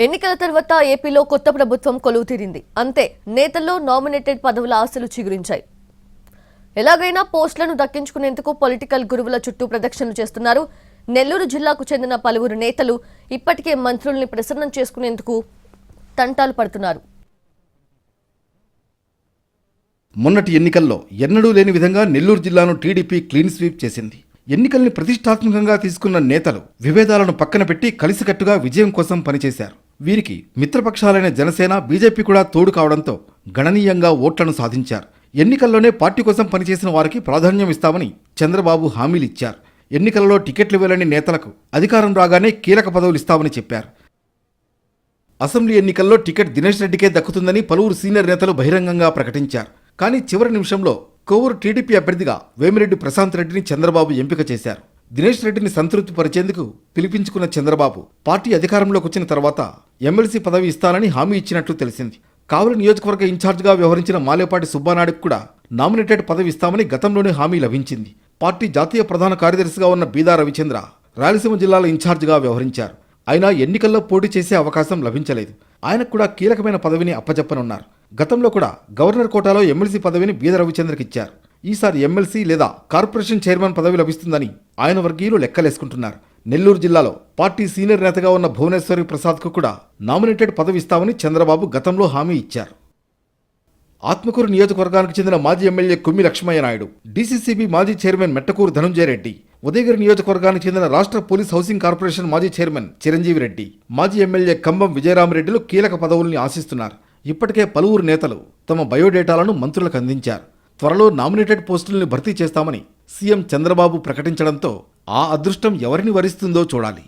ఎన్నికల తర్వాత ఏపీలో కొత్త ప్రభుత్వం కొలువు తీరింది. అంతే నేతల్లో నామినేటెడ్ పదవుల ఆశలు చిగురించాయి. ఎలాగైనా పోస్టులను దక్కించుకునేందుకు పొలిటికల్ గురువుల చుట్టూ ప్రదక్షిణలు చేస్తున్నారు. నెల్లూరు జిల్లాకు చెందిన పలువురు నేతలు ఇప్పటికే మంత్రుల్ని ప్రసన్నం చేసుకునేందుకు తంటాలు పడుతున్నారు. మొన్నటి ఎన్నికల్లో ఎన్నడూ లేని విధంగా నెల్లూరు జిల్లాను టీడీపీ క్లీన్ స్వీప్ చేసింది. ఎన్నికల్ని ప్రతిష్టాత్మకంగా తీసుకున్న నేతలు విభేదాలను పక్కన పెట్టి కలిసికట్టుగా విజయం కోసం పనిచేశారు. వీరికి మిత్రపక్షాలైన జనసేన, బీజేపీ కూడా తోడు కావడంతో గణనీయంగా ఓట్లను సాధించారు. ఎన్నికల్లోనే పార్టీ కోసం పనిచేసిన వారికి ప్రాధాన్యం ఇస్తామని చంద్రబాబు హామీలిచ్చారు. ఎన్నికలలో టికెట్లు వెళ్లని నేతలకు అధికారం రాగానే కీలక పదవులు ఇస్తామని చెప్పారు. అసెంబ్లీ ఎన్నికల్లో టికెట్ దినేష్ రెడ్డికే దక్కుతుందని పలువురు సీనియర్ నేతలు బహిరంగంగా ప్రకటించారు. కానీ చివరి నిమిషంలో కోవూరు టీడీపీ అభ్యర్థిగా వేమిరెడ్డి ప్రశాంత్ రెడ్డిని చంద్రబాబు ఎంపిక చేశారు. దినేష్ రెడ్డిని సంతృప్తి పరిచేందుకు పిలిపించుకున్న చంద్రబాబు పార్టీ అధికారంలోకి వచ్చిన తర్వాత ఎమ్మెల్సీ పదవి ఇస్తానని హామీ ఇచ్చినట్లు తెలిసింది. కావలి నియోజకవర్గ ఇన్ఛార్జిగా వ్యవహరించిన మాలేపాటి సుబ్బానాయుడుకు కూడా నామినేటెడ్ పదవి ఇస్తామని గతంలోనే హామీ లభించింది. పార్టీ జాతీయ ప్రధాన కార్యదర్శిగా ఉన్న బీదా రవిచంద్ర రాయలసీమ జిల్లాల ఇన్ఛార్జిగా వ్యవహరించారు. అయినా ఎన్నికల్లో పోటీ చేసే అవకాశం లభించలేదు. ఆయనకు కూడా కీలకమైన పదవిని అప్పచెప్పనున్నారు. గతంలో కూడా గవర్నర్ కోటాలో ఎమ్మెల్సీ పదవిని బీదా రవిచంద్రకి ఇచ్చారు. ఈసారి ఎమ్మెల్సీ లేదా కార్పొరేషన్ చైర్మన్ పదవి లభిస్తుందని ఆయన వర్గీయులు లెక్కలేసుకుంటున్నారు. నెల్లూరు జిల్లాలో పార్టీ సీనియర్ నేతగా ఉన్న భువనేశ్వరి ప్రసాద్కు కూడా నామినేటెడ్ పదవి ఇస్తామని చంద్రబాబు గతంలో హామీ ఇచ్చారు. ఆత్మకూరు నియోజకవర్గానికి చెందిన మాజీ ఎమ్మెల్యే కుమ్మి లక్ష్మయ్య నాయుడు, డీసీసీబీ మాజీ చైర్మన్ మెట్టకూరు ధనుంజయ రెడ్డి, ఉదయగిరి నియోజకవర్గానికి చెందిన రాష్ట్ర పోలీస్ హౌసింగ్ కార్పొరేషన్ మాజీ చైర్మన్ చిరంజీవి రెడ్డి, మాజీ ఎమ్మెల్యే కంబం విజయరామరెడ్డిలు కీలక పదవుల్ని ఆశిస్తున్నారు. ఇప్పటికే పలువురు నేతలు తమ బయోడేటాలను మంత్రులకు అందించారు. త్వరలో నామినేటెడ్ పోస్టుల్ని భర్తీ చేస్తామని సీఎం చంద్రబాబు ప్రకటించడంతో ఆ అదృష్టం ఎవరిని వరిస్తుందో చూడాలి.